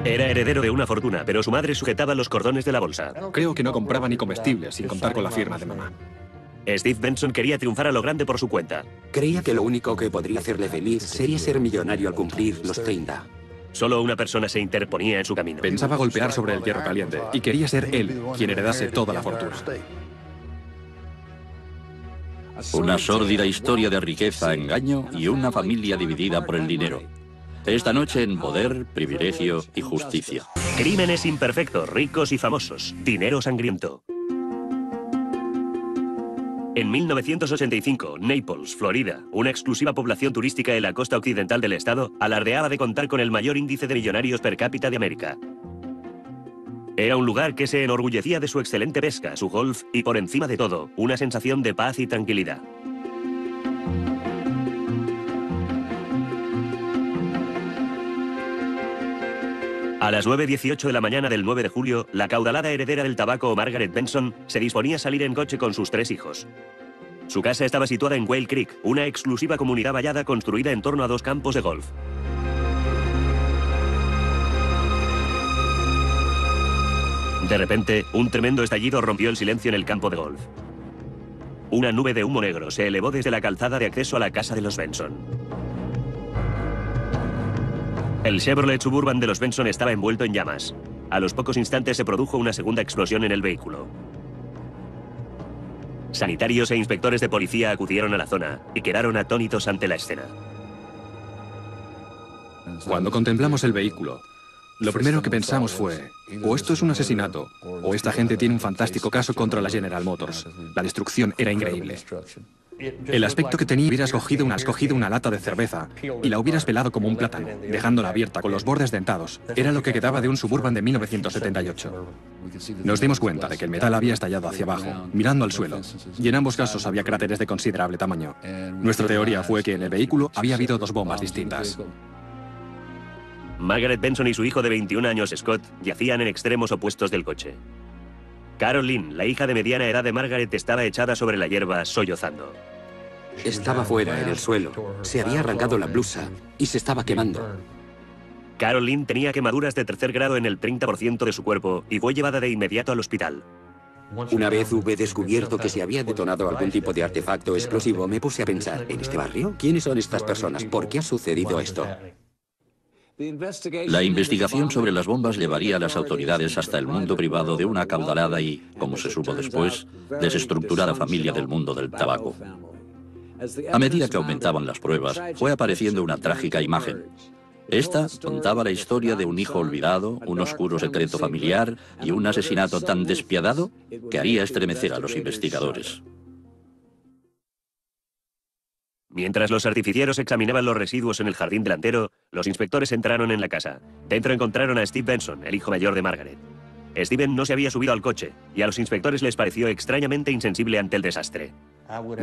Era heredero de una fortuna, pero su madre sujetaba los cordones de la bolsa. Creo que no compraba ni comestibles, sin contar con la firma de mamá. Steve Benson quería triunfar a lo grande por su cuenta. Creía que lo único que podría hacerle feliz sería ser millonario al cumplir los 30. Solo una persona se interponía en su camino. Pensaba golpear sobre el hierro caliente y quería ser él quien heredase toda la fortuna. Una sórdida historia de riqueza, engaño y una familia dividida por el dinero. Esta noche en Poder, Privilegio y Justicia. Crímenes imperfectos, ricos y famosos. Dinero sangriento. En 1985, Naples, Florida, una exclusiva población turística en la costa occidental del estado, alardeaba de contar con el mayor índice de millonarios per cápita de América. Era un lugar que se enorgullecía de su excelente pesca, su golf y, por encima de todo, una sensación de paz y tranquilidad. A las 9:18 de la mañana del 9 de julio, la caudalada heredera del tabaco, Margaret Benson, se disponía a salir en coche con sus 3 hijos. Su casa estaba situada en Whale Creek, una exclusiva comunidad vallada construida en torno a 2 campos de golf. De repente, un tremendo estallido rompió el silencio en el campo de golf. Una nube de humo negro se elevó desde la calzada de acceso a la casa de los Benson. El Chevrolet Suburban de los Benson estaba envuelto en llamas. A los pocos instantes se produjo una segunda explosión en el vehículo. Sanitarios e inspectores de policía acudieron a la zona y quedaron atónitos ante la escena. Cuando contemplamos el vehículo, lo primero que pensamos fue, o esto es un asesinato, o esta gente tiene un fantástico caso contra la General Motors. La destrucción era increíble. El aspecto que tenía, hubieras cogido una lata de cerveza y la hubieras pelado como un plátano, dejándola abierta con los bordes dentados. Era lo que quedaba de un Suburban de 1978. Nos dimos cuenta de que el metal había estallado hacia abajo, mirando al suelo, y en ambos casos había cráteres de considerable tamaño. Nuestra teoría fue que en el vehículo había habido 2 bombas distintas. Margaret Benson y su hijo de 21 años, Scott, yacían en extremos opuestos del coche. Carol Lynn, la hija de mediana edad de Margaret, estaba echada sobre la hierba, sollozando. Estaba fuera, en el suelo. Se había arrancado la blusa y se estaba quemando. Carol Lynn tenía quemaduras de 3er grado en el 30% de su cuerpo y fue llevada de inmediato al hospital. Una vez hube descubierto que se había detonado algún tipo de artefacto explosivo, me puse a pensar, ¿en este barrio? ¿Quiénes son estas personas? ¿Por qué ha sucedido esto? La investigación sobre las bombas llevaría a las autoridades hasta el mundo privado de una acaudalada y, como se supo después, desestructurada familia del mundo del tabaco. A medida que aumentaban las pruebas, fue apareciendo una trágica imagen. Esta contaba la historia de un hijo olvidado, un oscuro secreto familiar y un asesinato tan despiadado que haría estremecer a los investigadores. Mientras los artificieros examinaban los residuos en el jardín delantero, los inspectores entraron en la casa. Dentro encontraron a Steve Benson, el hijo mayor de Margaret. Steven no se había subido al coche, y a los inspectores les pareció extrañamente insensible ante el desastre.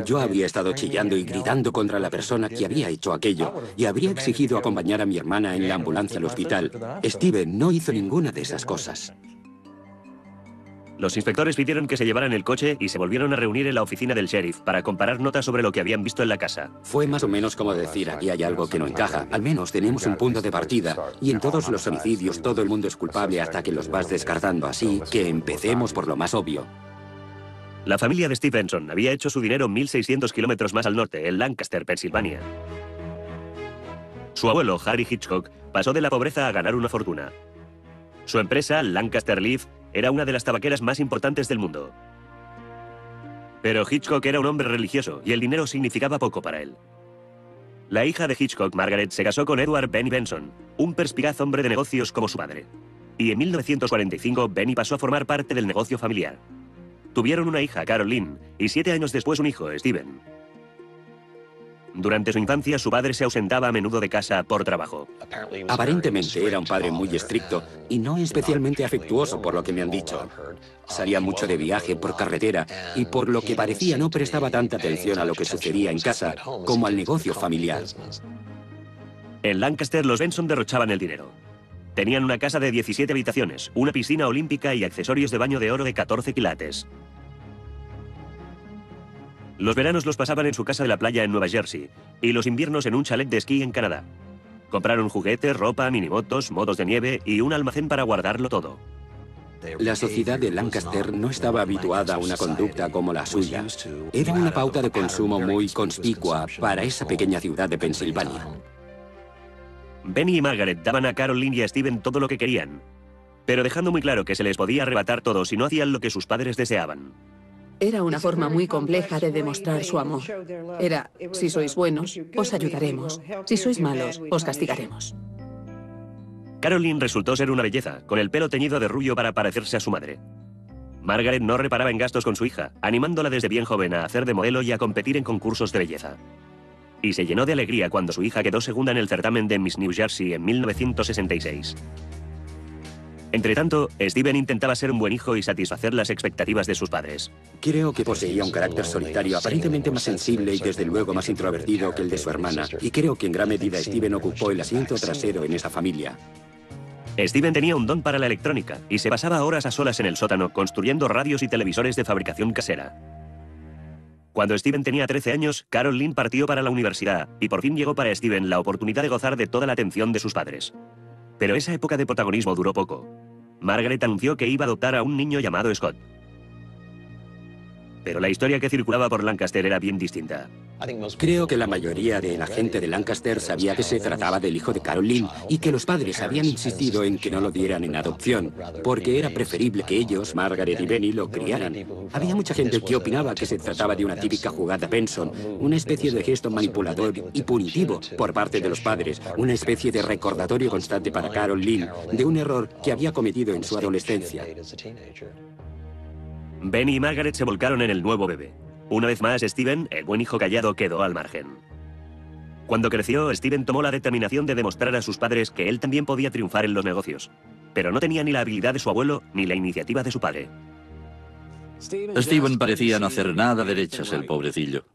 Yo habría estado chillando y gritando contra la persona que había hecho aquello, y habría exigido acompañar a mi hermana en la ambulancia al hospital. Steven no hizo ninguna de esas cosas. Los inspectores pidieron que se llevaran el coche y se volvieron a reunir en la oficina del sheriff para comparar notas sobre lo que habían visto en la casa. Fue más o menos como decir, aquí hay algo que no encaja. Al menos tenemos un punto de partida. Y en todos los homicidios todo el mundo es culpable hasta que los vas descartando. Así que empecemos por lo más obvio. La familia de Steve Benson había hecho su dinero 1.600 kilómetros más al norte, en Lancaster, Pensilvania. Su abuelo, Harry Hitchcock, pasó de la pobreza a ganar una fortuna. Su empresa, Lancaster Leaf, era una de las tabaqueras más importantes del mundo. Pero Hitchcock era un hombre religioso y el dinero significaba poco para él. La hija de Hitchcock, Margaret, se casó con Edward Benny Benson, un perspicaz hombre de negocios como su padre. Y en 1945, Benny pasó a formar parte del negocio familiar. Tuvieron una hija, Carol Lynn, y 7 años después un hijo, Steven. Durante su infancia, su padre se ausentaba a menudo de casa por trabajo. Aparentemente era un padre muy estricto y no especialmente afectuoso, por lo que me han dicho. Salía mucho de viaje por carretera y por lo que parecía no prestaba tanta atención a lo que sucedía en casa como al negocio familiar. En Lancaster, los Benson derrochaban el dinero. Tenían una casa de 17 habitaciones, una piscina olímpica y accesorios de baño de oro de 14 quilates. Los veranos los pasaban en su casa de la playa en Nueva Jersey y los inviernos en un chalet de esquí en Canadá. Compraron juguetes, ropa, minimotos, modos de nieve y un almacén para guardarlo todo. La sociedad de Lancaster no estaba habituada a una conducta como la suya. Era una pauta de consumo muy conspicua para esa pequeña ciudad de Pensilvania. Benny y Margaret daban a Caroline y a Steven todo lo que querían, pero dejando muy claro que se les podía arrebatar todo si no hacían lo que sus padres deseaban. Era una forma muy compleja de demostrar su amor. Era, si sois buenos, os ayudaremos. Si sois malos, os castigaremos. Caroline resultó ser una belleza, con el pelo teñido de rubio para parecerse a su madre. Margaret no reparaba en gastos con su hija, animándola desde bien joven a hacer de modelo y a competir en concursos de belleza. Y se llenó de alegría cuando su hija quedó segunda en el certamen de Miss New Jersey en 1966. Entretanto, Steven intentaba ser un buen hijo y satisfacer las expectativas de sus padres. Creo que poseía un carácter solitario, aparentemente más sensible y desde luego más introvertido que el de su hermana. Y creo que en gran medida Steven ocupó el asiento trasero en esa familia. Steven tenía un don para la electrónica y se pasaba horas a solas en el sótano construyendo radios y televisores de fabricación casera. Cuando Steven tenía 13 años, Caroline partió para la universidad y por fin llegó para Steven la oportunidad de gozar de toda la atención de sus padres. Pero esa época de protagonismo duró poco. Margaret anunció que iba a adoptar a un niño llamado Scott. Pero la historia que circulaba por Lancaster era bien distinta. Creo que la mayoría de la gente de Lancaster sabía que se trataba del hijo de Caroline y que los padres habían insistido en que no lo dieran en adopción, porque era preferible que ellos, Margaret y Benny, lo criaran. Había mucha gente que opinaba que se trataba de una típica jugada Benson, una especie de gesto manipulador y punitivo por parte de los padres, una especie de recordatorio constante para Caroline de un error que había cometido en su adolescencia. Benny y Margaret se volcaron en el nuevo bebé. Una vez más, Steven, el buen hijo callado, quedó al margen. Cuando creció, Steven tomó la determinación de demostrar a sus padres que él también podía triunfar en los negocios. Pero no tenía ni la habilidad de su abuelo ni la iniciativa de su padre. Steven parecía no hacer nada derechas, el pobrecillo.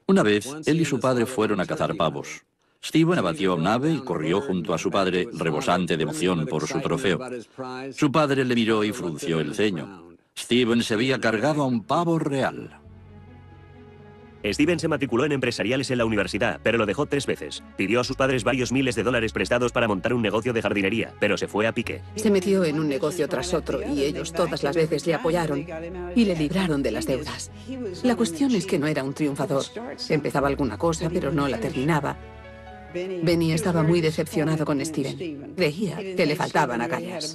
Una vez, él y su padre fueron a cazar pavos. Steven abatió un ave y corrió junto a su padre, rebosante de emoción por su trofeo. Su padre le miró y frunció el ceño. Steven se había cargado a un pavo real. Steven se matriculó en empresariales en la universidad, pero lo dejó 3 veces. Pidió a sus padres varios miles de dólares prestados para montar un negocio de jardinería, pero se fue a pique. Se metió en un negocio tras otro y ellos todas las veces le apoyaron y le libraron de las deudas. La cuestión es que no era un triunfador. Empezaba alguna cosa, pero no la terminaba. Benny estaba muy decepcionado con Steven. Creía que le faltaban agallas.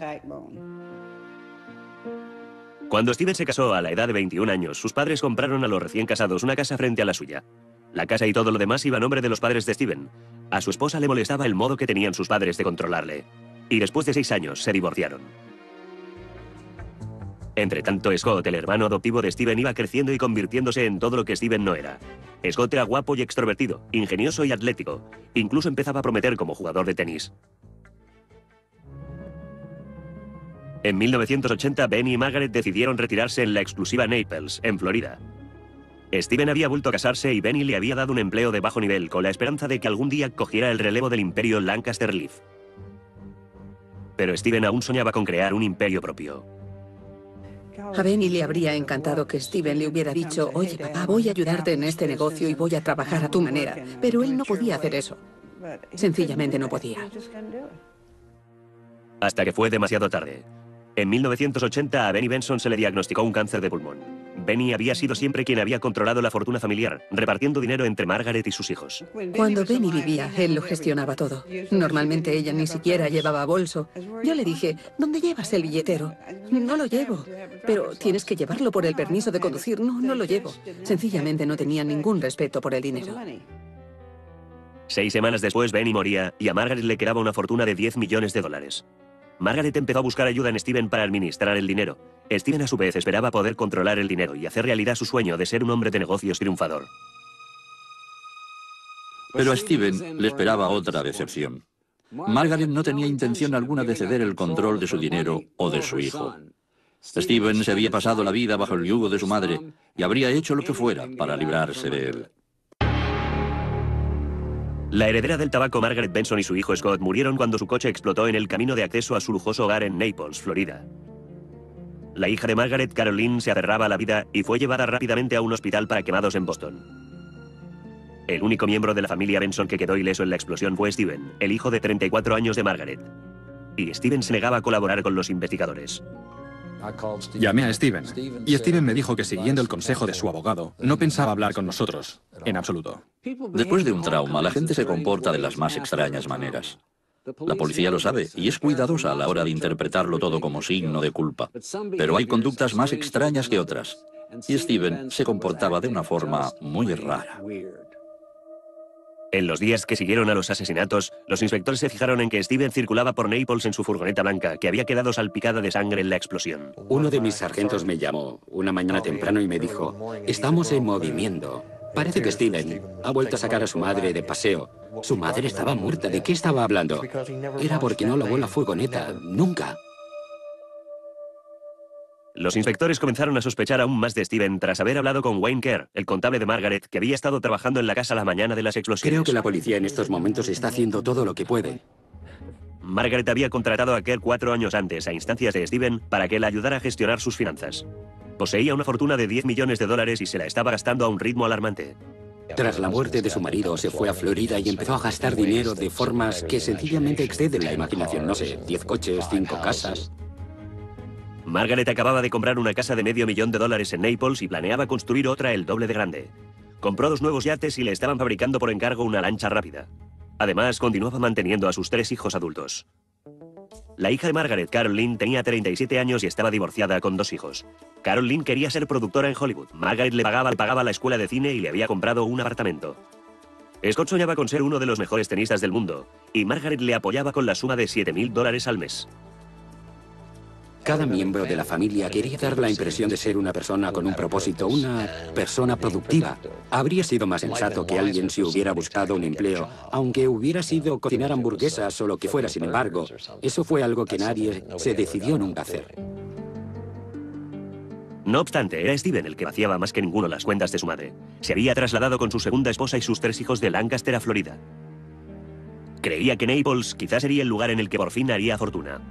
Cuando Steven se casó a la edad de 21 años, sus padres compraron a los recién casados una casa frente a la suya. La casa y todo lo demás iba a nombre de los padres de Steven. A su esposa le molestaba el modo que tenían sus padres de controlarle. Y después de 6 años se divorciaron. Entretanto, Scott, el hermano adoptivo de Steven, iba creciendo y convirtiéndose en todo lo que Steven no era. Scott era guapo y extrovertido, ingenioso y atlético. Incluso empezaba a prometer como jugador de tenis. En 1980, Benny y Margaret decidieron retirarse en la exclusiva Naples, en Florida. Steven había vuelto a casarse y Benny le había dado un empleo de bajo nivel con la esperanza de que algún día cogiera el relevo del imperio Lancaster Leaf. Pero Steven aún soñaba con crear un imperio propio. A Benny le habría encantado que Steven le hubiera dicho: oye, papá, voy a ayudarte en este negocio y voy a trabajar a tu manera. Pero él no podía hacer eso. Sencillamente no podía. Hasta que fue demasiado tarde. En 1980 a Benny Benson se le diagnosticó un cáncer de pulmón. Benny había sido siempre quien había controlado la fortuna familiar, repartiendo dinero entre Margaret y sus hijos. Cuando Benny vivía, él lo gestionaba todo. Normalmente ella ni siquiera llevaba bolso. Yo le dije: ¿dónde llevas el billetero? No lo llevo. Pero tienes que llevarlo por el permiso de conducir. No, no lo llevo. Sencillamente no tenía ningún respeto por el dinero. 6 semanas después, Benny moría y a Margaret le quedaba una fortuna de $10 millones. Margaret empezó a buscar ayuda en Steven para administrar el dinero. Steven, a su vez, esperaba poder controlar el dinero y hacer realidad su sueño de ser un hombre de negocios triunfador. Pero a Steven le esperaba otra decepción. Margaret no tenía intención alguna de ceder el control de su dinero o de su hijo. Steven se había pasado la vida bajo el yugo de su madre y habría hecho lo que fuera para librarse de él. La heredera del tabaco, Margaret Benson, y su hijo Scott murieron cuando su coche explotó en el camino de acceso a su lujoso hogar en Naples, Florida. La hija de Margaret, Caroline, se aferraba a la vida y fue llevada rápidamente a un hospital para quemados en Boston. El único miembro de la familia Benson que quedó ileso en la explosión fue Steven, el hijo de 34 años de Margaret. Y Steven se negaba a colaborar con los investigadores. Llamé a Steven, y Steven me dijo que siguiendo el consejo de su abogado, no pensaba hablar con nosotros, en absoluto. Después de un trauma, la gente se comporta de las más extrañas maneras. La policía lo sabe y es cuidadosa a la hora de interpretarlo todo como signo de culpa. Pero hay conductas más extrañas que otras. Y Steven se comportaba de una forma muy rara. En los días que siguieron a los asesinatos, los inspectores se fijaron en que Steven circulaba por Naples en su furgoneta blanca, que había quedado salpicada de sangre en la explosión. Uno de mis sargentos me llamó una mañana temprano y me dijo: estamos en movimiento. Parece que Steven ha vuelto a sacar a su madre de paseo. Su madre estaba muerta. ¿De qué estaba hablando? Era porque no lavó la furgoneta. Nunca. Los inspectores comenzaron a sospechar aún más de Steven tras haber hablado con Wayne Kerr, el contable de Margaret, que había estado trabajando en la casa la mañana de las explosiones. Creo que la policía en estos momentos está haciendo todo lo que puede. Margaret había contratado a Kerr 4 años antes, a instancias de Steven, para que le ayudara a gestionar sus finanzas. Poseía una fortuna de $10 millones y se la estaba gastando a un ritmo alarmante. Tras la muerte de su marido, se fue a Florida y empezó a gastar dinero de formas que sencillamente exceden la imaginación. No sé, 10 coches, 5 casas... Margaret acababa de comprar una casa de $500,000 en Naples y planeaba construir otra el doble de grande. Compró 2 nuevos yates y le estaban fabricando por encargo una lancha rápida. Además, continuaba manteniendo a sus 3 hijos adultos. La hija de Margaret, Carol Lynn, tenía 37 años y estaba divorciada con 2 hijos. Carol Lynn quería ser productora en Hollywood. Margaret le pagaba la escuela de cine y le había comprado un apartamento. Scott soñaba con ser uno de los mejores tenistas del mundo, y Margaret le apoyaba con la suma de $7,000 al mes. Cada miembro de la familia quería dar la impresión de ser una persona con un propósito, una persona productiva. Habría sido más sensato que alguien se hubiera buscado un empleo, aunque hubiera sido cocinar hamburguesas o lo que fuera. Sin embargo, eso fue algo que nadie se decidió nunca hacer. No obstante, era Steven el que vaciaba más que ninguno las cuentas de su madre. Se había trasladado con su segunda esposa y sus 3 hijos de Lancaster a Florida. Creía que Naples quizás sería el lugar en el que por fin haría fortuna.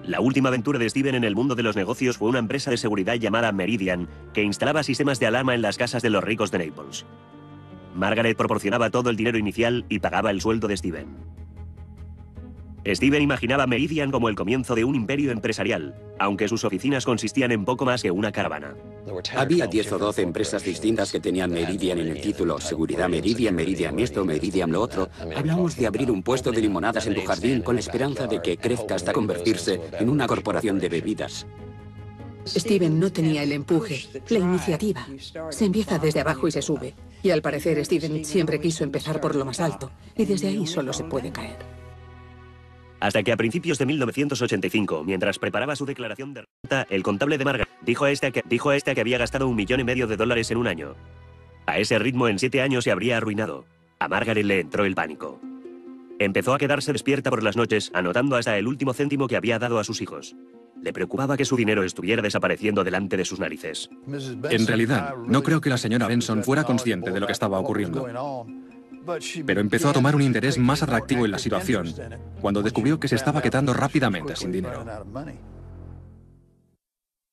La última aventura de Steven en el mundo de los negocios fue una empresa de seguridad llamada Meridian, que instalaba sistemas de alarma en las casas de los ricos de Naples. Margaret proporcionaba todo el dinero inicial y pagaba el sueldo de Steven. Steven imaginaba Meridian como el comienzo de un imperio empresarial, aunque sus oficinas consistían en poco más que una caravana. Había 10 o 12 empresas distintas que tenían Meridian en el título. Seguridad Meridian, Meridian esto, Meridian lo otro. Hablamos de abrir un puesto de limonadas en tu jardín con la esperanza de que crezca hasta convertirse en una corporación de bebidas. Steven no tenía el empuje, la iniciativa. Se empieza desde abajo y se sube. Y al parecer Steven siempre quiso empezar por lo más alto, y desde ahí solo se puede caer. Hasta que a principios de 1985, mientras preparaba su declaración de renta, el contable de Margaret dijo a esta que había gastado $1,5 millones en un año. A ese ritmo, en 7 años se habría arruinado. A Margaret le entró el pánico. Empezó a quedarse despierta por las noches, anotando hasta el último céntimo que había dado a sus hijos. Le preocupaba que su dinero estuviera desapareciendo delante de sus narices. En realidad, no creo que la señora Benson fuera consciente de lo que estaba ocurriendo. Pero empezó a tomar un interés más atractivo en la situación cuando descubrió que se estaba quedando rápidamente sin dinero.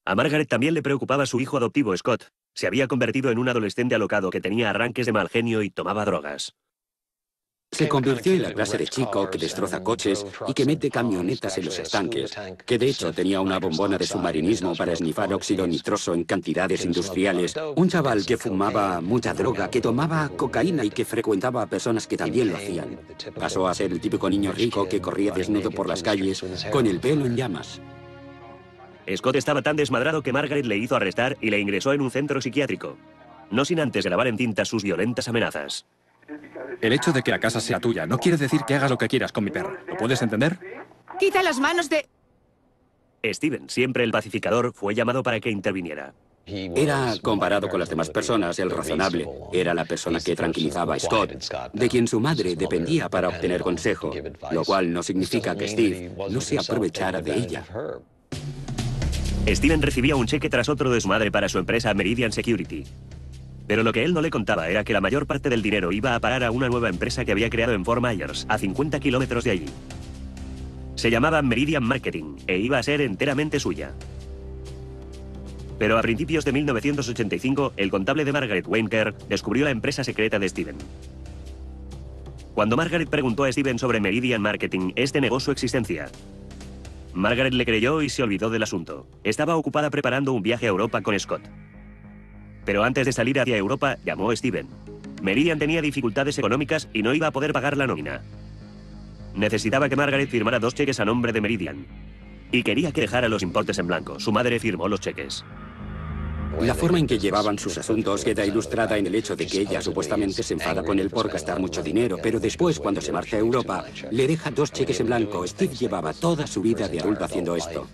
A Margaret también le preocupaba su hijo adoptivo, Scott. Se había convertido en un adolescente alocado que tenía arranques de mal genio y tomaba drogas. Se convirtió en la clase de chico que destroza coches y que mete camionetas en los estanques, que de hecho tenía una bombona de submarinismo para esnifar óxido nitroso en cantidades industriales. Un chaval que fumaba mucha droga, que tomaba cocaína y que frecuentaba a personas que también lo hacían. Pasó a ser el típico niño rico que corría desnudo por las calles con el pelo en llamas. Scott estaba tan desmadrado que Margaret le hizo arrestar y le ingresó en un centro psiquiátrico, no sin antes grabar en cinta sus violentas amenazas. El hecho de que la casa sea tuya no quiere decir que hagas lo que quieras con mi perro. ¿Lo puedes entender? ¡Quita las manos de...! Steven, siempre el pacificador, fue llamado para que interviniera. Era, comparado con las demás personas, el razonable. Era la persona que tranquilizaba a Scott, de quien su madre dependía para obtener consejo, lo cual no significa que Steve no se aprovechara de ella. Steven recibía un cheque tras otro de su madre para su empresa Meridian Security. Pero lo que él no le contaba era que la mayor parte del dinero iba a parar a una nueva empresa que había creado en Fort Myers, a 50 kilómetros de allí. Se llamaba Meridian Marketing e iba a ser enteramente suya. Pero a principios de 1985, el contable de Margaret, Wayne Kerr, descubrió la empresa secreta de Steven. Cuando Margaret preguntó a Steven sobre Meridian Marketing, este negó su existencia. Margaret le creyó y se olvidó del asunto. Estaba ocupada preparando un viaje a Europa con Scott. Pero antes de salir hacia Europa, llamó a Steven. Meridian tenía dificultades económicas y no iba a poder pagar la nómina. Necesitaba que Margaret firmara 2 cheques a nombre de Meridian. Y quería que dejara los importes en blanco. Su madre firmó los cheques. La forma en que llevaban sus asuntos queda ilustrada en el hecho de que ella supuestamente se enfada con él por gastar mucho dinero, pero después, cuando se marcha a Europa, le deja 2 cheques en blanco. Steve llevaba toda su vida de adulto haciendo esto.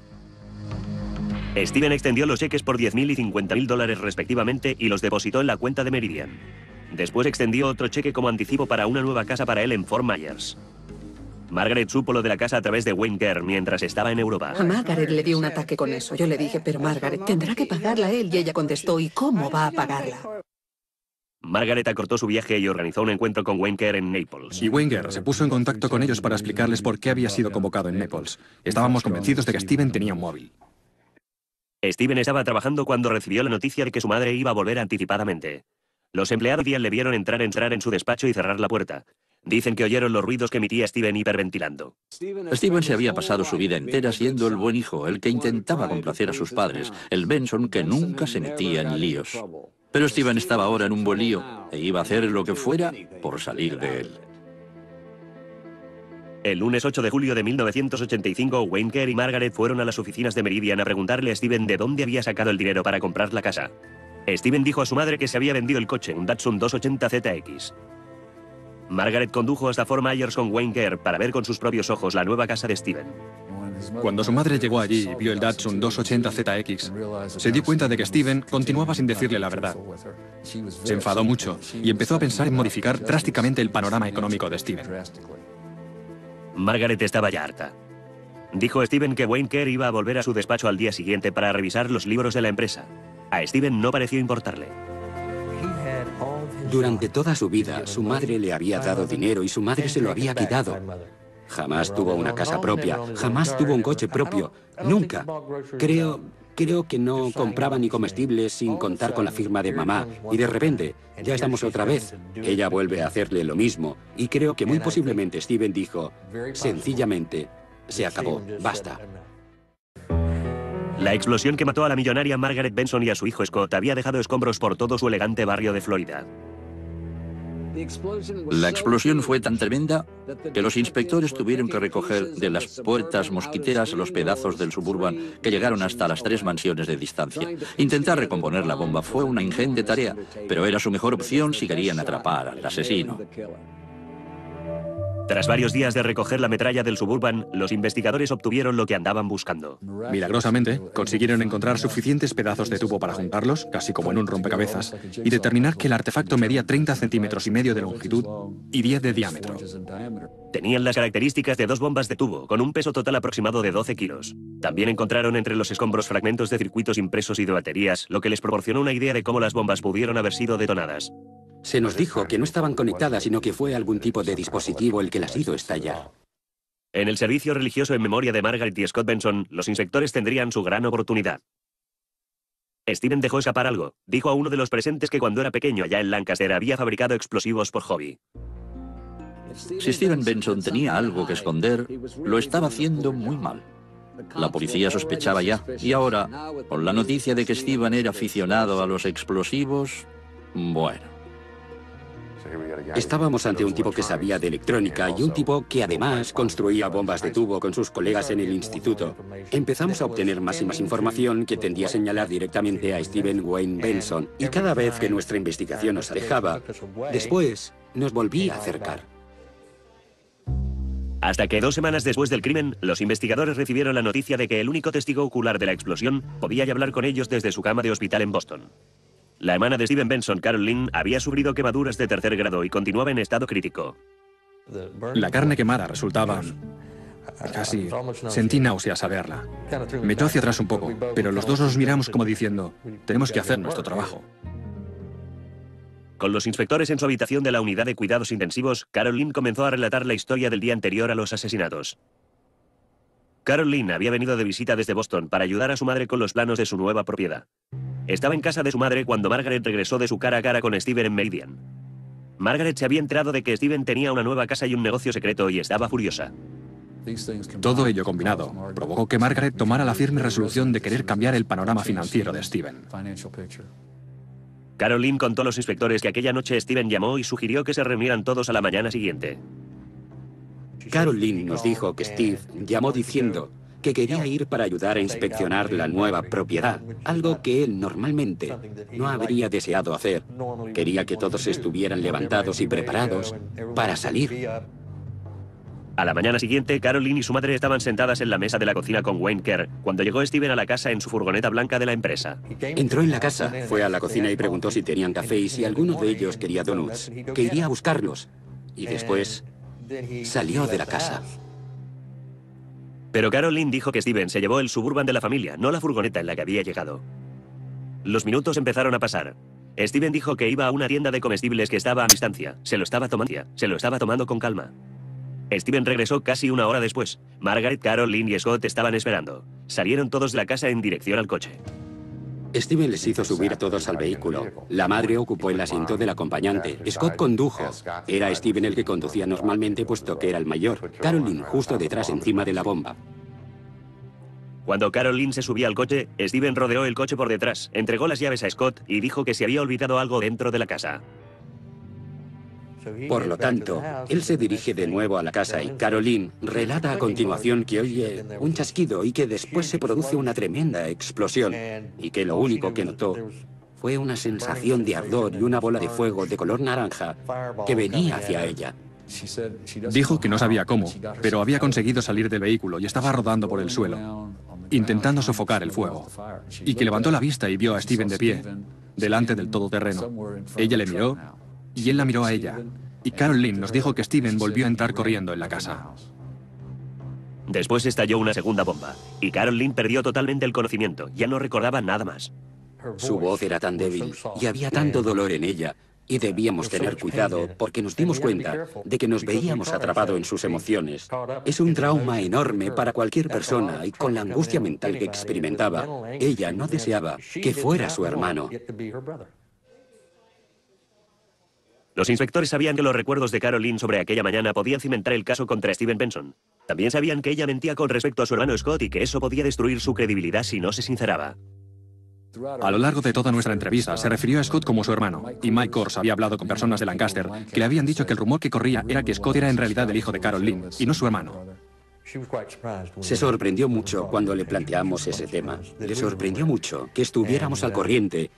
Steven extendió los cheques por $10,000 y $50,000 respectivamente y los depositó en la cuenta de Meridian. Después extendió otro cheque como anticipo para una nueva casa para él en Fort Myers. Margaret supo lo de la casa a través de Wayne Kerr mientras estaba en Europa. A Margaret le dio un ataque con eso. Yo le dije, pero Margaret tendrá que pagarla él. Y ella contestó, ¿y cómo va a pagarla? Margaret acortó su viaje y organizó un encuentro con Wayne Kerr en Naples. Y Wayne Kerr se puso en contacto con ellos para explicarles por qué había sido convocado en Naples. Estábamos convencidos de que Steven tenía un móvil. Steven estaba trabajando cuando recibió la noticia de que su madre iba a volver anticipadamente. Los empleados le vieron entrar en su despacho y cerrar la puerta. Dicen que oyeron los ruidos que emitía Steven hiperventilando. Steven se había pasado su vida entera siendo el buen hijo, el que intentaba complacer a sus padres, el Benson que nunca se metía en líos. Pero Steven estaba ahora en un buen lío e iba a hacer lo que fuera por salir de él. El lunes 8 de julio de 1985, Wayne Kerr y Margaret fueron a las oficinas de Meridian a preguntarle a Steven de dónde había sacado el dinero para comprar la casa. Steven dijo a su madre que se había vendido el coche, un Datsun 280 ZX. Margaret condujo hasta Fort Myers con Wayne Kerr para ver con sus propios ojos la nueva casa de Steven. Cuando su madre llegó allí y vio el Datsun 280 ZX, se dio cuenta de que Steven continuaba sin decirle la verdad. Se enfadó mucho y empezó a pensar en modificar drásticamente el panorama económico de Steven. Margaret estaba ya harta. Dijo a Steven que Wayne Kerr iba a volver a su despacho al día siguiente para revisar los libros de la empresa. A Steven no pareció importarle. Durante toda su vida, su madre le había dado dinero y su madre se lo había quitado. Jamás tuvo una casa propia, jamás tuvo un coche propio, nunca. Creo que no compraba ni comestibles sin contar con la firma de mamá. Y de repente, ya estamos otra vez. Ella vuelve a hacerle lo mismo. Y creo que muy posiblemente Steven dijo, sencillamente, se acabó, basta. La explosión que mató a la millonaria Margaret Benson y a su hijo Scott había dejado escombros por todo su elegante barrio de Florida. La explosión fue tan tremenda que los inspectores tuvieron que recoger de las puertas mosquiteras los pedazos del Suburban que llegaron hasta las 3 mansiones de distancia. Intentar recomponer la bomba fue una ingente tarea, pero era su mejor opción si querían atrapar al asesino. Tras varios días de recoger la metralla del Suburban, los investigadores obtuvieron lo que andaban buscando. Milagrosamente, consiguieron encontrar suficientes pedazos de tubo para juntarlos, casi como en un rompecabezas, y determinar que el artefacto medía 30 centímetros y medio de longitud y 10 de diámetro. Tenían las características de 2 bombas de tubo, con un peso total aproximado de 12 kilos. También encontraron entre los escombros fragmentos de circuitos impresos y de baterías, lo que les proporcionó una idea de cómo las bombas pudieron haber sido detonadas. Se nos dijo que no estaban conectadas, sino que fue algún tipo de dispositivo el que las hizo estallar. En el servicio religioso en memoria de Margaret y Scott Benson, los inspectores tendrían su gran oportunidad. Steven dejó escapar algo. Dijo a uno de los presentes que cuando era pequeño allá en Lancaster había fabricado explosivos por hobby. Si Steven Benson tenía algo que esconder, lo estaba haciendo muy mal. La policía sospechaba ya, y ahora, con la noticia de que Steven era aficionado a los explosivos, bueno. Estábamos ante un tipo que sabía de electrónica y un tipo que además construía bombas de tubo con sus colegas en el instituto. Empezamos a obtener más y más información que tendía a señalar directamente a Steven Wayne Benson, y cada vez que nuestra investigación nos alejaba, después nos volvía a acercar. Hasta que 2 semanas después del crimen, los investigadores recibieron la noticia de que el único testigo ocular de la explosión podía hablar con ellos desde su cama de hospital en Boston. La hermana de Steven Benson, Carol Lynn, había sufrido quemaduras de 3er grado y continuaba en estado crítico. La carne quemada resultaba... casi... sentí náuseas a verla. Me echó hacia atrás un poco, pero los dos nos miramos como diciendo, tenemos que hacer nuestro trabajo. Con los inspectores en su habitación de la unidad de cuidados intensivos, Carol Lynn comenzó a relatar la historia del día anterior a los asesinatos. Carol Lynn había venido de visita desde Boston para ayudar a su madre con los planos de su nueva propiedad. Estaba en casa de su madre cuando Margaret regresó de su cara a cara con Steven en Meridian. Margaret se había enterado de que Steven tenía una nueva casa y un negocio secreto y estaba furiosa. Todo ello combinado provocó que Margaret tomara la firme resolución de querer cambiar el panorama financiero de Steven. Carol Lynn contó a los inspectores que aquella noche Steven llamó y sugirió que se reunieran todos a la mañana siguiente. Carol Lynn nos dijo que Steve llamó diciendo que quería ir para ayudar a inspeccionar la nueva propiedad, algo que él normalmente no habría deseado hacer. Quería que todos estuvieran levantados y preparados para salir. A la mañana siguiente, Carol Lynn y su madre estaban sentadas en la mesa de la cocina con Wayne Kerr cuando llegó Steven a la casa en su furgoneta blanca de la empresa. Entró en la casa, fue a la cocina y preguntó si tenían café y si alguno de ellos quería donuts, que iría a buscarlos. Y después salió de la casa. Pero Carol Lynn dijo que Steven se llevó el Suburban de la familia, no la furgoneta en la que había llegado. Los minutos empezaron a pasar. Steven dijo que iba a una tienda de comestibles que estaba a distancia. Se lo estaba tomando con calma. Steven regresó casi una hora después. Margaret, Carol Lynn y Scott estaban esperando. Salieron todos de la casa en dirección al coche. Steven les hizo subir a todos al vehículo. La madre ocupó el asiento del acompañante. Scott condujo. Era Steven el que conducía normalmente, puesto que era el mayor. Carol Lynn justo detrás, encima de la bomba. Cuando Carol Lynn se subía al coche, Steven rodeó el coche por detrás, entregó las llaves a Scott y dijo que se había olvidado algo dentro de la casa. Por lo tanto, él se dirige de nuevo a la casa y Carol Lynn relata a continuación que oye un chasquido y que después se produce una tremenda explosión y que lo único que notó fue una sensación de ardor y una bola de fuego de color naranja que venía hacia ella. Dijo que no sabía cómo, pero había conseguido salir del vehículo y estaba rodando por el suelo, intentando sofocar el fuego, y que levantó la vista y vio a Steven de pie, delante del todoterreno. Ella le miró y él la miró a ella, y Carol Lynn nos dijo que Steven volvió a entrar corriendo en la casa. Después estalló una segunda bomba, y Carol Lynn perdió totalmente el conocimiento, ya no recordaba nada más. Su voz era tan débil y había tanto dolor en ella, y debíamos tener cuidado porque nos dimos cuenta de que nos veíamos atrapados en sus emociones. Es un trauma enorme para cualquier persona y con la angustia mental que experimentaba, ella no deseaba que fuera su hermano. Los inspectores sabían que los recuerdos de Carol Lynn sobre aquella mañana podían cimentar el caso contra Steven Benson. También sabían que ella mentía con respecto a su hermano Scott y que eso podía destruir su credibilidad si no se sinceraba. A lo largo de toda nuestra entrevista se refirió a Scott como su hermano, y Mike Kors había hablado con personas de Lancaster que le habían dicho que el rumor que corría era que Scott era en realidad el hijo de Carol Lynn, y no su hermano. Se sorprendió mucho cuando le planteamos ese tema. Le sorprendió mucho que estuviéramos al corriente,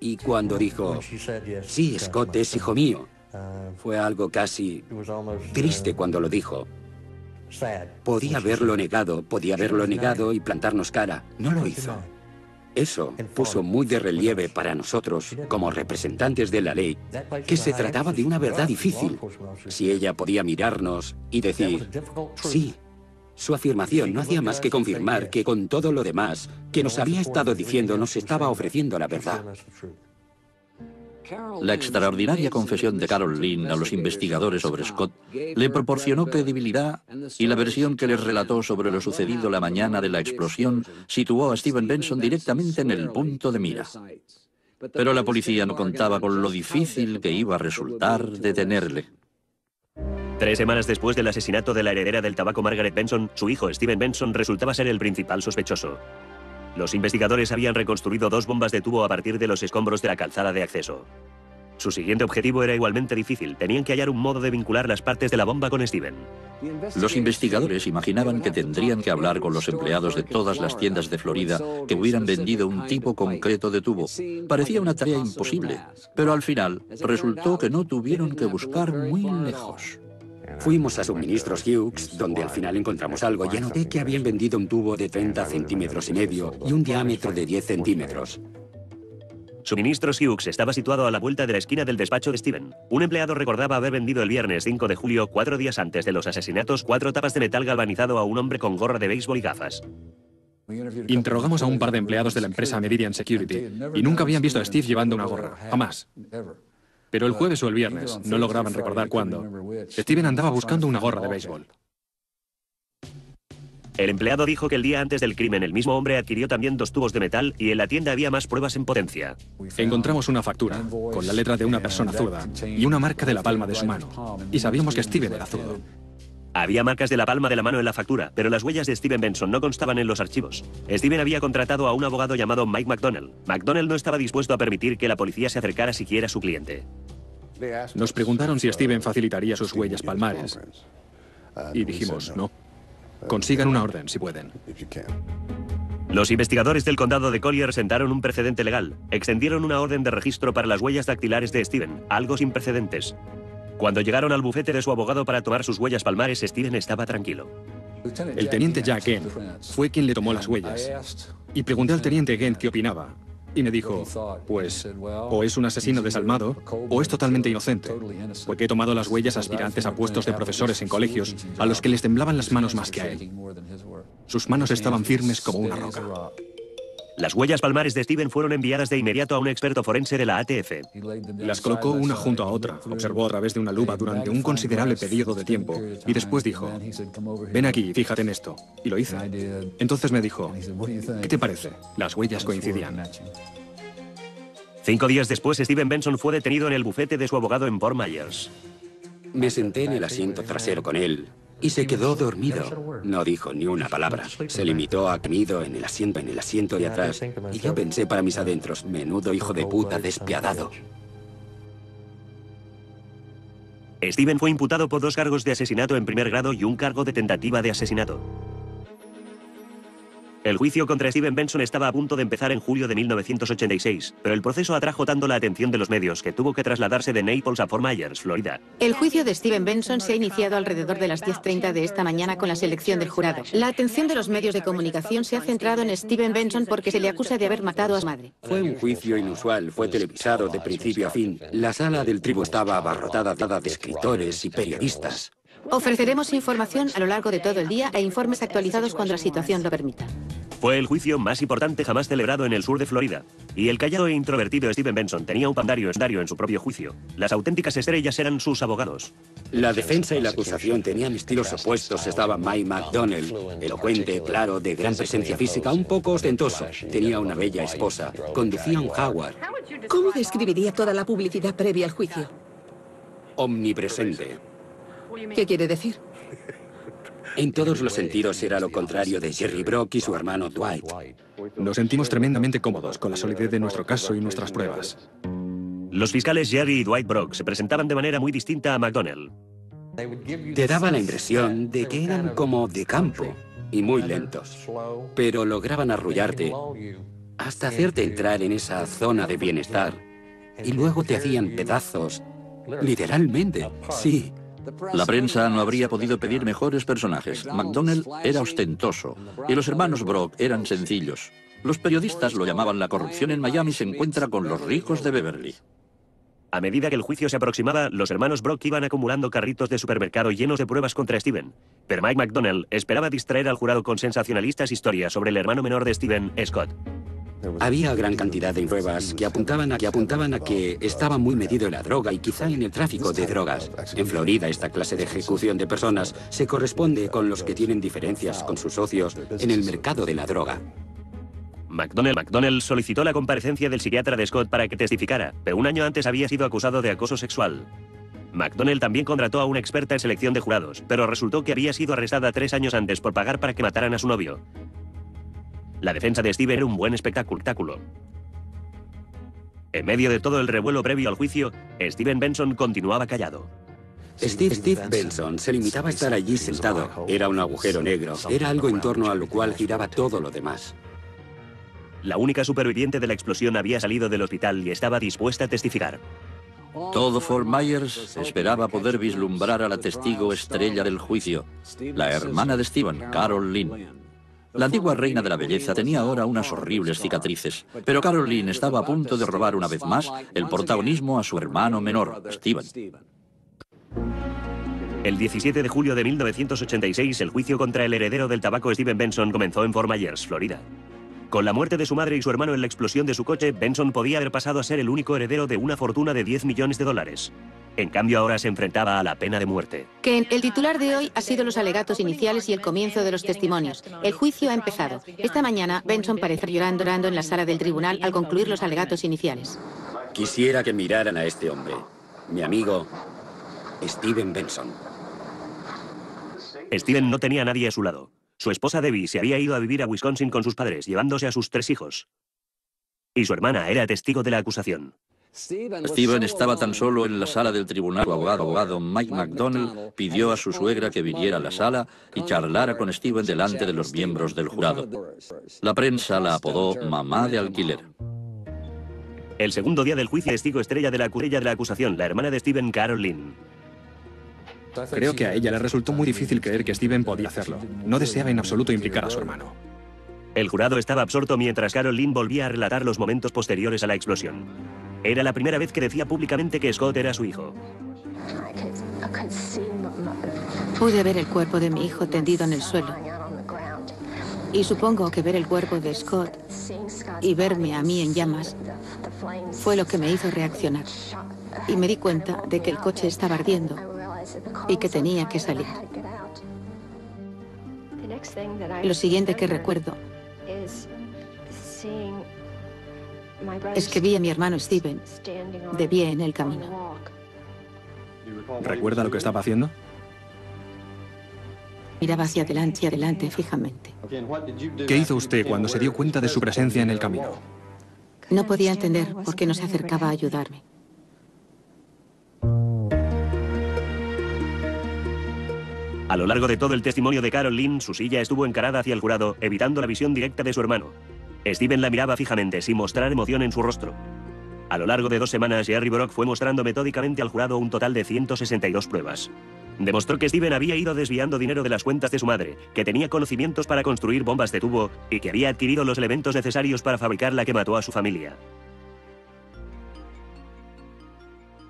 y cuando dijo, sí, Scott es hijo mío, fue algo casi triste cuando lo dijo. Podía haberlo negado y plantarnos cara. No lo hizo. Eso puso muy de relieve para nosotros, como representantes de la ley, que se trataba de una verdad difícil. Si ella podía mirarnos y decir, sí, su afirmación no hacía más que confirmar que con todo lo demás que nos había estado diciendo nos estaba ofreciendo la verdad. La extraordinaria confesión de Carol Lynn a los investigadores sobre Scott le proporcionó credibilidad y la versión que les relató sobre lo sucedido la mañana de la explosión situó a Steven Benson directamente en el punto de mira. Pero la policía no contaba con lo difícil que iba a resultar detenerle. 3 semanas después del asesinato de la heredera del tabaco Margaret Benson, su hijo Steven Benson resultaba ser el principal sospechoso. Los investigadores habían reconstruido 2 bombas de tubo a partir de los escombros de la calzada de acceso. Su siguiente objetivo era igualmente difícil. Tenían que hallar un modo de vincular las partes de la bomba con Steven. Los investigadores imaginaban que tendrían que hablar con los empleados de todas las tiendas de Florida que hubieran vendido un tipo concreto de tubo. Parecía una tarea imposible, pero al final resultó que no tuvieron que buscar muy lejos. Fuimos a Suministros Hughes, donde al final encontramos algo, y anoté que habían vendido un tubo de 30,5 centímetros y un diámetro de 10 centímetros. Suministros Hughes estaba situado a la vuelta de la esquina del despacho de Steven. Un empleado recordaba haber vendido el viernes 5 de julio, 4 días antes de los asesinatos, 4 tapas de metal galvanizado a un hombre con gorra de béisbol y gafas. Interrogamos a un par de empleados de la empresa Meridian Security, y nunca habían visto a Steve llevando una gorra, jamás. Pero el jueves o el viernes, no lograban recordar cuándo, Steven andaba buscando una gorra de béisbol. El empleado dijo que el día antes del crimen el mismo hombre adquirió también 2 tubos de metal y en la tienda había más pruebas en potencia. Encontramos una factura con la letra de una persona zurda y una marca de la palma de su mano. Y sabíamos que Steven era zurdo. Había marcas de la palma de la mano en la factura, pero las huellas de Steven Benson no constaban en los archivos. Steven había contratado a un abogado llamado Mike McDonnell. McDonnell no estaba dispuesto a permitir que la policía se acercara siquiera a su cliente. Nos preguntaron si Steven facilitaría sus huellas palmares. Y dijimos, no. Consigan una orden, si pueden. Los investigadores del condado de Collier sentaron un precedente legal. Extendieron una orden de registro para las huellas dactilares de Steven, algo sin precedentes. Cuando llegaron al bufete de su abogado para tomar sus huellas palmares, Steven estaba tranquilo. El teniente Jack Gent fue quien le tomó las huellas. Y pregunté al teniente Gent qué opinaba. Y me dijo, pues, o es un asesino desalmado, o es totalmente inocente. Porque he tomado las huellas a aspirantes a puestos de profesores en colegios, a los que les temblaban las manos más que a él. Sus manos estaban firmes como una roca. Las huellas palmares de Steven fueron enviadas de inmediato a un experto forense de la ATF. Las colocó una junto a otra, observó a través de una lupa durante un considerable periodo de tiempo y después dijo, ven aquí, fíjate en esto. Y lo hice. Entonces me dijo, ¿qué te parece? Las huellas coincidían. 5 días después, Steven Benson fue detenido en el bufete de su abogado en Fort Myers. Me senté en el asiento trasero con él y se quedó dormido. No dijo ni una palabra. Se limitó a comido en el asiento de atrás. Y yo pensé para mis adentros, menudo hijo de puta despiadado. Steven fue imputado por 2 cargos de asesinato en primer grado y un cargo de tentativa de asesinato. El juicio contra Steven Benson estaba a punto de empezar en julio de 1986, pero el proceso atrajo tanto la atención de los medios que tuvo que trasladarse de Naples a Fort Myers, Florida. El juicio de Steven Benson se ha iniciado alrededor de las 10:30 de esta mañana con la selección del jurado. La atención de los medios de comunicación se ha centrado en Steven Benson porque se le acusa de haber matado a su madre. Fue un juicio inusual, fue televisado de principio a fin. La sala del tribunal estaba abarrotada de escritores y periodistas. Ofreceremos información a lo largo de todo el día e informes actualizados cuando la situación lo permita. Fue el juicio más importante jamás celebrado en el sur de Florida. Y el callado e introvertido Steven Benson tenía un pandario en su propio juicio. Las auténticas estrellas eran sus abogados. La defensa y la acusación tenían estilos opuestos. Estaba Mike McDonnell, elocuente, claro, de gran presencia física, un poco ostentoso. Tenía una bella esposa. Conducía un Jaguar. ¿Cómo describiría toda la publicidad previa al juicio? Omnipresente. ¿Qué quiere decir? En todos los sentidos era lo contrario de Jerry Brock y su hermano Dwight. Nos sentimos tremendamente cómodos con la solidez de nuestro caso y nuestras pruebas. Los fiscales Jerry y Dwight Brock se presentaban de manera muy distinta a McDonnell. Te daba la impresión de que eran como de campo y muy lentos, pero lograban arrullarte hasta hacerte entrar en esa zona de bienestar y luego te hacían pedazos, literalmente, sí. La prensa no habría podido pedir mejores personajes. McDonnell era ostentoso y los hermanos Brock eran sencillos. Los periodistas lo llamaban la corrupción en Miami se encuentra con los ricos de Beverly. A medida que el juicio se aproximaba, los hermanos Brock iban acumulando carritos de supermercado llenos de pruebas contra Steven. Pero Mike McDonnell esperaba distraer al jurado con sensacionalistas historias sobre el hermano menor de Steven, Scott. Había gran cantidad de pruebas que apuntaban a que estaba muy metido en la droga y quizá en el tráfico de drogas. En Florida, esta clase de ejecución de personas se corresponde con los que tienen diferencias con sus socios en el mercado de la droga. McDonnell solicitó la comparecencia del psiquiatra de Scott para que testificara, pero un año antes había sido acusado de acoso sexual. McDonnell también contrató a una experta en selección de jurados, pero resultó que había sido arrestada 3 años antes por pagar para que mataran a su novio. La defensa de Steven era un buen espectáculo. En medio de todo el revuelo previo al juicio, Steven Benson continuaba callado. Steve Benson se limitaba a estar allí sentado. Era un agujero negro. Era algo en torno a lo cual giraba todo lo demás. La única superviviente de la explosión había salido del hospital y estaba dispuesta a testificar. Todo Fort Myers esperaba poder vislumbrar a la testigo estrella del juicio, la hermana de Steven, Carol Lynn. La antigua reina de la belleza tenía ahora unas horribles cicatrices, pero Carol Lynn estaba a punto de robar una vez más el protagonismo a su hermano menor, Steven. El 17 de julio de 1986, el juicio contra el heredero del tabaco Steven Benson comenzó en Fort Myers, Florida. Con la muerte de su madre y su hermano en la explosión de su coche, Benson podía haber pasado a ser el único heredero de una fortuna de $10 millones. En cambio, ahora se enfrentaba a la pena de muerte. Ken, el titular de hoy ha sido los alegatos iniciales y el comienzo de los testimonios. El juicio ha empezado. Esta mañana, Benson pareció llorando en la sala del tribunal al concluir los alegatos iniciales. Quisiera que miraran a este hombre, mi amigo Steven Benson. Steven no tenía a nadie a su lado. Su esposa Debbie se había ido a vivir a Wisconsin con sus padres, llevándose a sus 3 hijos. Y su hermana era testigo de la acusación. Steven estaba tan solo en la sala del tribunal. Su abogado Mike McDonnell pidió a su suegra que viniera a la sala y charlara con Steven delante de los miembros del jurado. La prensa la apodó mamá de alquiler. El segundo día del juicio, testigo estrella de la acusación, la hermana de Steven, Carol Lynn. Creo que a ella le resultó muy difícil creer que Steven podía hacerlo. No deseaba en absoluto implicar a su hermano. El jurado estaba absorto mientras Carol Lynn volvía a relatar los momentos posteriores a la explosión. Era la primera vez que decía públicamente que Scott era su hijo. Pude ver el cuerpo de mi hijo tendido en el suelo. Y supongo que ver el cuerpo de Scott y verme a mí en llamas fue lo que me hizo reaccionar. Y me di cuenta de que el coche estaba ardiendo y que tenía que salir. Lo siguiente que recuerdo es que vi a mi hermano Steven de pie en el camino. ¿Recuerda lo que estaba haciendo? Miraba hacia adelante y adelante fijamente. ¿Qué hizo usted cuando se dio cuenta de su presencia en el camino? No podía entender por qué no se acercaba a ayudarme. A lo largo de todo el testimonio de Carol Lynn, su silla estuvo encarada hacia el jurado, evitando la visión directa de su hermano. Steven la miraba fijamente, sin mostrar emoción en su rostro. A lo largo de 2 semanas, Jerry Brock fue mostrando metódicamente al jurado un total de 162 pruebas. Demostró que Steven había ido desviando dinero de las cuentas de su madre, que tenía conocimientos para construir bombas de tubo y que había adquirido los elementos necesarios para fabricar la que mató a su familia.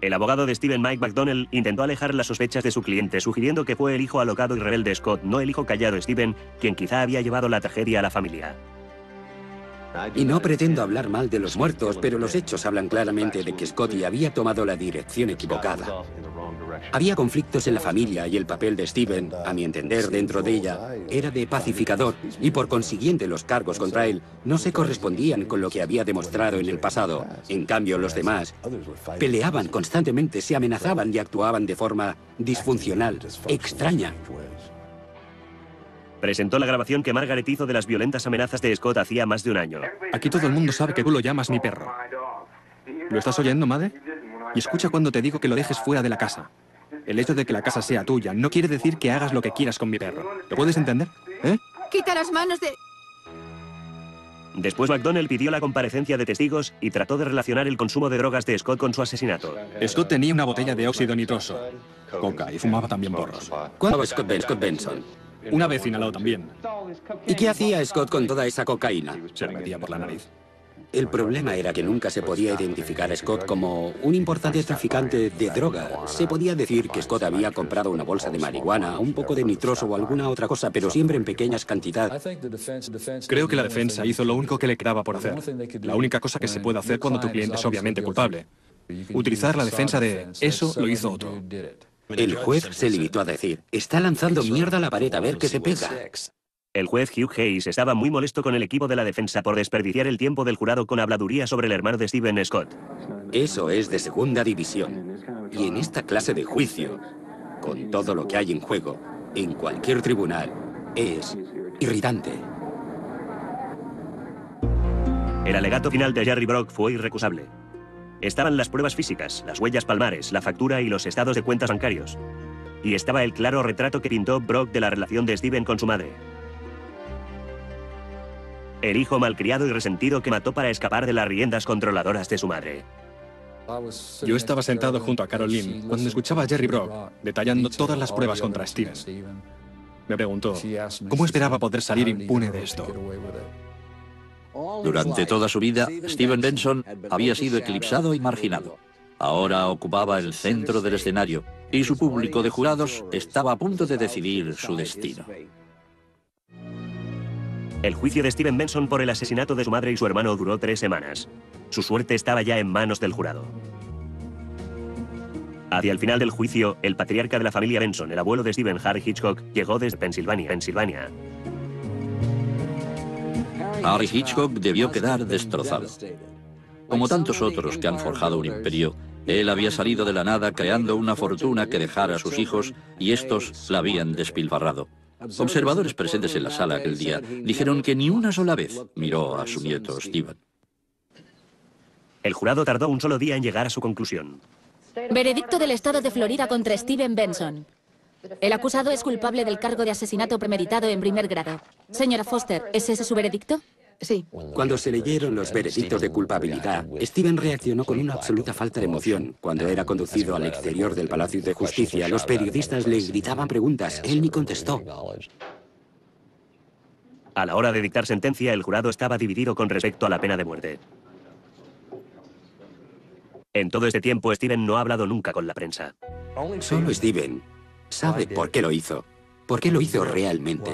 El abogado de Steven, Mike McDonnell, intentó alejar las sospechas de su cliente, sugiriendo que fue el hijo alocado y rebelde Scott, no el hijo callado Steven, quien quizá había llevado la tragedia a la familia. Y no pretendo hablar mal de los muertos, pero los hechos hablan claramente de que Scotty había tomado la dirección equivocada. Había conflictos en la familia y el papel de Steven, a mi entender, dentro de ella, era de pacificador y por consiguiente los cargos contra él no se correspondían con lo que había demostrado en el pasado. En cambio, los demás peleaban constantemente, se amenazaban y actuaban de forma disfuncional, extraña. Presentó la grabación que Margaret hizo de las violentas amenazas de Scott hacía más de un año. Aquí todo el mundo sabe que tú lo llamas mi perro. ¿Lo estás oyendo, madre? Y escucha cuando te digo que lo dejes fuera de la casa. El hecho de que la casa sea tuya no quiere decir que hagas lo que quieras con mi perro. ¿Lo puedes entender? ¿Eh? ¡Quita las manos de...! Después McDonnell pidió la comparecencia de testigos y trató de relacionar el consumo de drogas de Scott con su asesinato. Scott tenía una botella de óxido nitroso, coca y fumaba también porros. ¿Cuándo Scott Benson? Una vez inhaló también. ¿Y qué hacía Scott con toda esa cocaína? Se la metía por la nariz. El problema era que nunca se podía identificar a Scott como un importante traficante de droga. Se podía decir que Scott había comprado una bolsa de marihuana, un poco de nitroso o alguna otra cosa, pero siempre en pequeñas cantidades. Creo que la defensa hizo lo único que le quedaba por hacer. La única cosa que se puede hacer cuando tu cliente es obviamente culpable. Utilizar la defensa de eso lo hizo otro. El juez se limitó a decir, está lanzando mierda a la pared a ver qué se pega. El juez Hugh Hayes estaba muy molesto con el equipo de la defensa por desperdiciar el tiempo del jurado con habladuría sobre el hermano de Steven, Scott. Eso es de segunda división. Y en esta clase de juicio, con todo lo que hay en juego, en cualquier tribunal, es irritante. El alegato final de Jerry Brock fue irrecusable. Estaban las pruebas físicas, las huellas palmares, la factura y los estados de cuentas bancarios. Y estaba el claro retrato que pintó Brock de la relación de Steven con su madre. El hijo malcriado y resentido que mató para escapar de las riendas controladoras de su madre. Yo estaba sentado junto a Carol Lynn cuando escuchaba a Jerry Brock detallando todas las pruebas contra Steven. Me preguntó, ¿cómo esperaba poder salir impune de esto? Durante toda su vida, Steven Benson había sido eclipsado y marginado. Ahora ocupaba el centro del escenario y su público de jurados estaba a punto de decidir su destino. El juicio de Steven Benson por el asesinato de su madre y su hermano duró 3 semanas. Su suerte estaba ya en manos del jurado. Hacia el final del juicio, el patriarca de la familia Benson, el abuelo de Steven, Harry Hitchcock, llegó desde Pensilvania. Harry Hitchcock debió quedar destrozado. Como tantos otros que han forjado un imperio, él había salido de la nada creando una fortuna que dejara a sus hijos y estos la habían despilfarrado. Observadores presentes en la sala aquel día dijeron que ni una sola vez miró a su nieto Steven. El jurado tardó un solo día en llegar a su conclusión. Veredicto del Estado de Florida contra Steven Benson. El acusado es culpable del cargo de asesinato premeditado en primer grado. Señora Foster, ¿es ese su veredicto? Sí. Cuando se leyeron los veredictos de culpabilidad, Steven reaccionó con una absoluta falta de emoción. Cuando era conducido al exterior del Palacio de Justicia, los periodistas le gritaban preguntas. Él ni contestó. A la hora de dictar sentencia, el jurado estaba dividido con respecto a la pena de muerte. En todo este tiempo, Steven no ha hablado nunca con la prensa. Solo Steven sabe por qué lo hizo. ¿Por qué lo hizo realmente?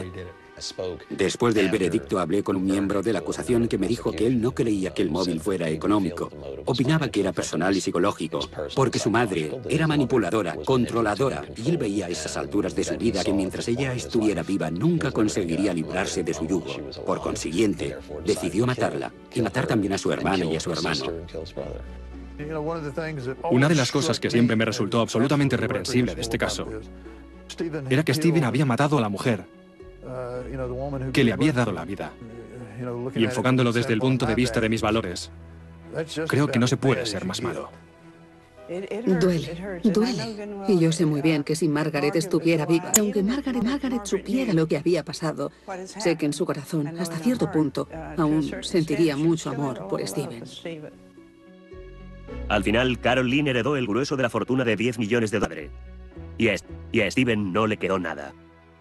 Después del veredicto hablé con un miembro de la acusación que me dijo que él no creía que el móvil fuera económico. Opinaba que era personal y psicológico, porque su madre era manipuladora, controladora, y él veía a esas alturas de su vida que mientras ella estuviera viva nunca conseguiría librarse de su yugo. Por consiguiente, decidió matarla, y matar también a su hermana y a su hermano. Una de las cosas que siempre me resultó absolutamente reprensible de este caso era que Steven había matado a la mujer que le había dado la vida. Y enfocándolo desde el punto de vista de mis valores, creo que no se puede ser más malo. Duele, duele. Y yo sé muy bien que si Margaret estuviera viva, aunque Margaret supiera lo que había pasado, sé que en su corazón, hasta cierto punto, aún sentiría mucho amor por Steven. Al final, Carol Lynn heredó el grueso de la fortuna de $10 millones. Y a Steven no le quedó nada.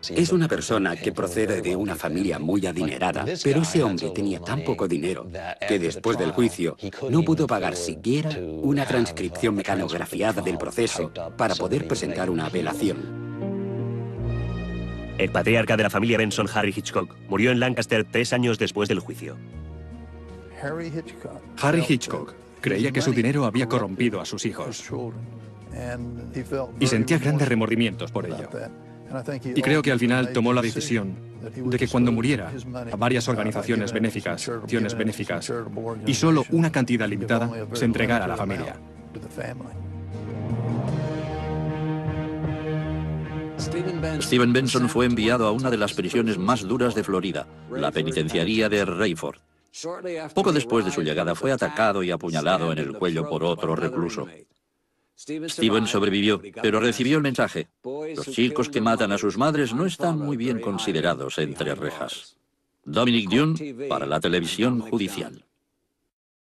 Es una persona que procede de una familia muy adinerada, pero ese hombre tenía tan poco dinero que después del juicio no pudo pagar siquiera una transcripción mecanografiada del proceso para poder presentar una apelación. El patriarca de la familia Benson, Harry Hitchcock, murió en Lancaster 3 años después del juicio. Harry Hitchcock creía que su dinero había corrompido a sus hijos y sentía grandes remordimientos por ello. Y creo que al final tomó la decisión de que cuando muriera, a varias organizaciones benéficas, y solo una cantidad limitada se entregara a la familia. Steven Benson fue enviado a una de las prisiones más duras de Florida, la penitenciaría de Rayford. Poco después de su llegada fue atacado y apuñalado en el cuello por otro recluso. Steven sobrevivió, pero recibió el mensaje: los chicos que matan a sus madres no están muy bien considerados entre rejas. Dominic Dunne para la televisión judicial.